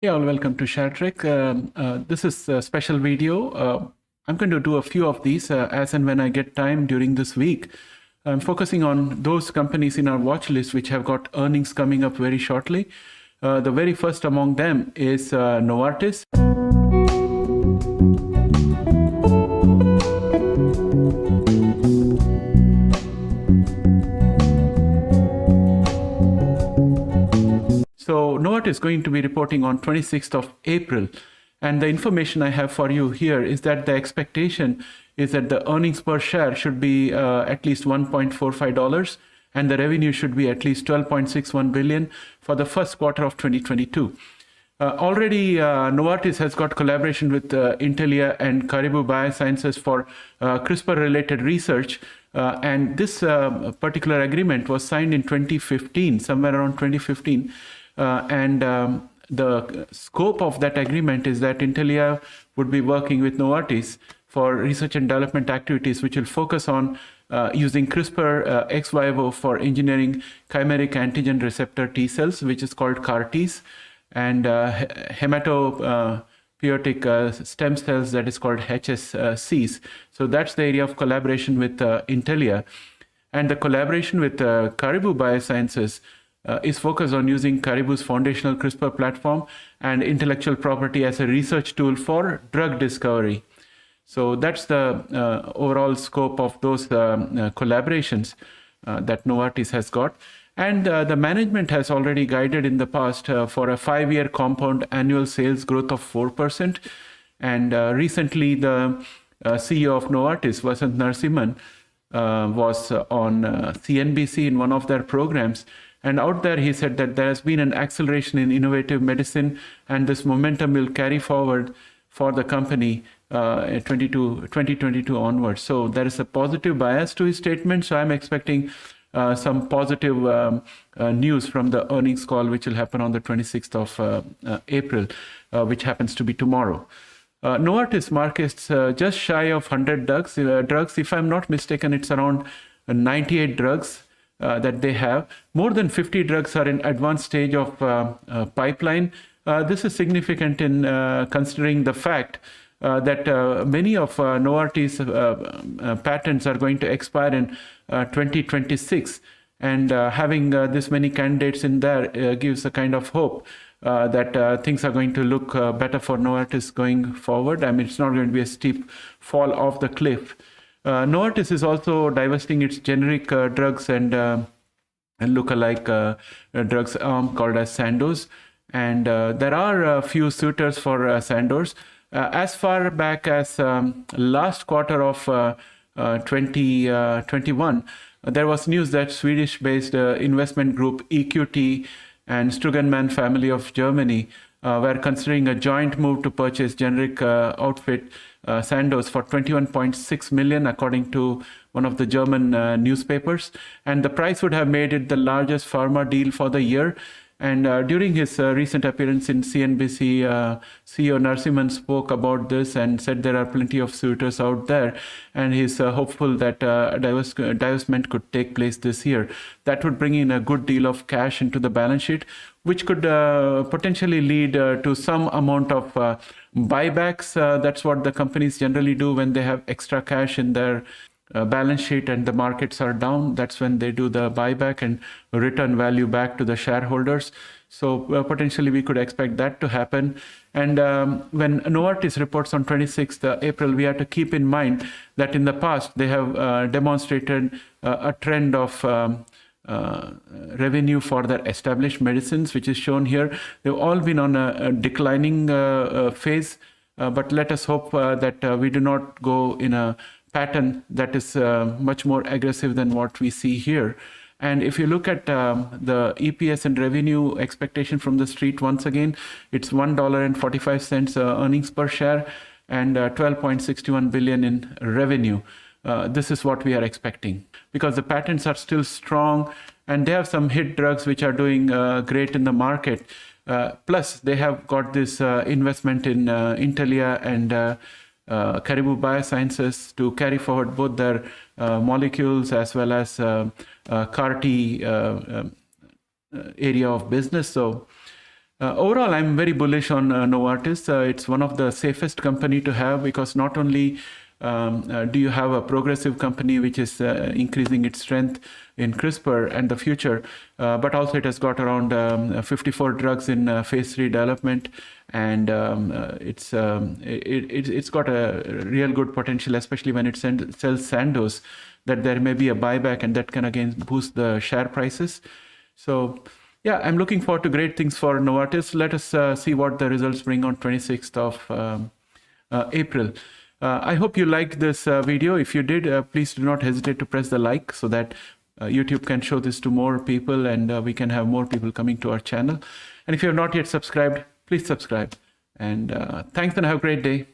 Yeah, welcome to ShareTreck. This is a special video. I'm going to do a few of these as and when I get time during this week. I'm focusing on those companies in our watch list which have got earnings coming up very shortly. The very first among them is Novartis. So Novartis is going to be reporting on 26th of April. And the information I have for you here is that the expectation is that the earnings per share should be at least $1.45 and the revenue should be at least 12.61 billion for the first quarter of 2022. Already, Novartis has got collaboration with Intelia and Caribou Biosciences for CRISPR-related research. And this particular agreement was signed in 2015, somewhere around 2015. The scope of that agreement is that Intelia would be working with Novartis for research and development activities, which will focus on using CRISPR ex vivo for engineering chimeric antigen receptor T cells, which is called CAR-Ts, and hematopoietic stem cells, that is called HSCs. So that's the area of collaboration with Intelia. And the collaboration with Caribou Biosciences is focused on using Caribou's foundational CRISPR platform and intellectual property as a research tool for drug discovery. So that's the overall scope of those collaborations that Novartis has got. And the management has already guided in the past for a 5-year compound annual sales growth of 4%. And recently, the CEO of Novartis, Vasant Narasimhan, was on CNBC in one of their programs. And out there, he said that there has been an acceleration in innovative medicine, and this momentum will carry forward for the company 2022 onwards. So there is a positive bias to his statement. So I'm expecting some positive news from the earnings call, which will happen on the 26th of April, which happens to be tomorrow. Novartis markets just shy of 100 drugs. If I'm not mistaken, it's around 98 drugs that they have. More than 50 drugs are in advanced stage of pipeline. This is significant in considering the fact that many of Novartis patents are going to expire in 2026, and having this many candidates in there gives a kind of hope that things are going to look better for Novartis going forward. I mean, it's not going to be a steep fall off the cliff. Novartis is also divesting its generic drugs and lookalike drugs arm called as Sandoz. And there are a few suitors for Sandoz. As far back as last quarter of 2021, there was news that Swedish-based investment group EQT and Strugenman family of Germany were considering a joint move to purchase generic outfit Sandoz for 21.6 million, according to one of the German newspapers. And the price would have made it the largest pharma deal for the year. And during his recent appearance in CNBC, CEO Narasimhan spoke about this and said there are plenty of suitors out there, and he's hopeful that divestment could take place this year. That would bring in a good deal of cash into the balance sheet, which could potentially lead to some amount of buybacks. That's what the companies generally do when they have extra cash in their balance sheet and the markets are down. That's when they do the buyback and return value back to the shareholders. So potentially we could expect that to happen. And when Novartis reports on 26th April, we have to keep in mind that in the past they have demonstrated a trend of revenue for their established medicines, which is shown here. They've all been on a declining phase, but let us hope that we do not go in a pattern that is much more aggressive than what we see here. And if you look at the EPS and revenue expectation from the street, once again, it's $1.45 earnings per share and 12.61 billion in revenue. This is what we are expecting, because the patents are still strong and they have some hit drugs which are doing great in the market. Plus, they have got this investment in Intelia and Caribou Biosciences to carry forward both their molecules as well as CAR-T area of business. So Overall, I'm very bullish on Novartis. It's one of the safest company to have because not only do you have a progressive company which is increasing its strength in CRISPR and the future, but also it has got around 54 drugs in phase 3 development, and it's got a real good potential, especially when it sells Sandoz, that there may be a buyback and that can again boost the share prices. So yeah, I'm looking forward to great things for Novartis. Let us see what the results bring on 26th of April. I hope you liked this video. If you did, please do not hesitate to press the like so that YouTube can show this to more people and we can have more people coming to our channel. And if you have not yet subscribed, please subscribe. And thanks and have a great day.